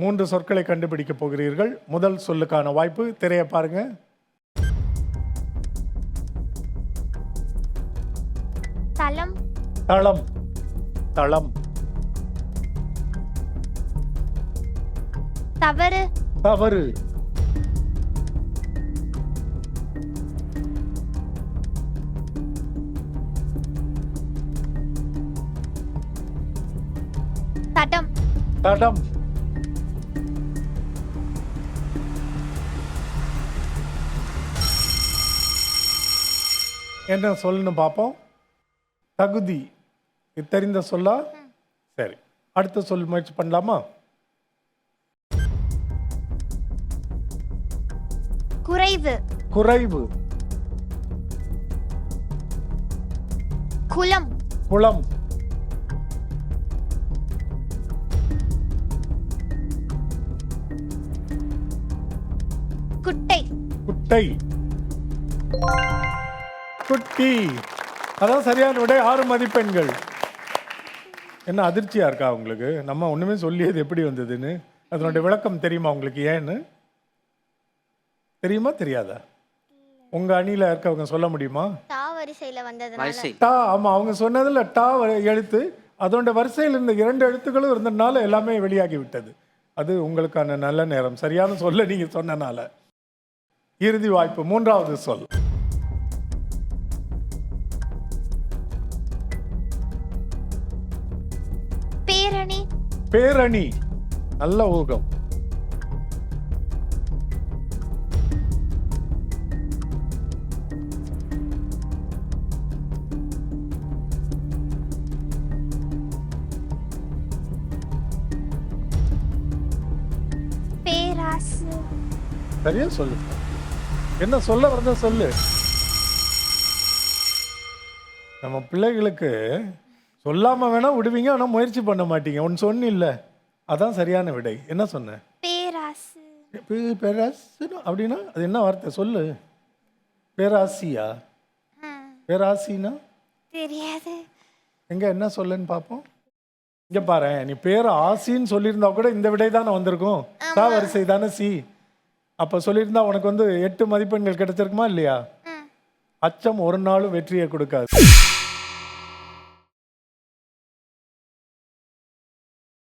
3 சொற்களை கண்டுபிடிக்க போகிறீர்கள். முதல் சொல்லுக்கான வாய்ப்பு. திரையை பாருங்க. தளம், தளம், தளம், தவறு, தவறு, தடம், தடம், என்ன சொல்லுன்னு பார்ப்போம். தகுதி. இது தெரிந்த சொல்லா? சரி, அடுத்த சொல் முயற்சி பண்ணலாமா? குறைவு, குறைவு, குளம், குளம், குட்டை, குட்டை, குட்டி. அதான் சரியான விடை. 6 மதிப்பெண்கள். என்ன அதிர்ச்சியா இருக்கா உங்களுக்கு? நம்ம ஒண்ணுமே சொல்லியது எப்படி வந்ததுன்னு அதனுடைய விளக்கம் தெரியுமா உங்களுக்கு? ஏன்னு தெரியுமா தெரியாதா? உங்க அணியில இருக்கவங்க சொல்ல முடியுமா? தா வரிசையில வந்ததுனால வரிசை. டா. ஆமா, அவங்க சொன்னதுல டா எழுத்து அதோட வரிசையில் இருந்த 2 எழுத்துக்களும் இருந்ததுனால எல்லாமே வெளியாகி விட்டது. அது உங்களுக்கான நல்ல நேரம். சரியான சொல்ல நீங்க சொன்னனால. இறுதி வாய்ப்பு, 3வது சொல். பேரணி, பேரணி. நல்ல ஊகம். பேராசு, சரியா சொல்லு. என்ன சொல்ல வந்த சொல்லு. நம்ம பிள்ளைகளுக்கு சொல்லாம வேணா விடுவீங்க, ஆனா முயற்சி பண்ண மாட்டீங்க. ஒன்னு சொன்னில்ல, அதான் சரியான விடை. என்ன சொன்ன? பேராசு, பேராசு அப்படின்னா அது என்ன வார்த்தை? சொல்லு. பேராசியா? பேராசினா தெரியாது. எங்க என்ன சொல்லுன்னு பார்ப்போம். இங்க பாரு, நீ பேர் ஆசின்னு சொல்லியிருந்தா கூட இந்த விடை தானே வந்திருக்கும். சா வரிசை தானே சி. அப்ப சொல்லியிருந்தா உனக்கு 8 மதிப்பெண்கள் கிடைச்சிருக்குமா இல்லையா? அச்சம் ஒரு நாளும் வெற்றியை கொடுக்காது.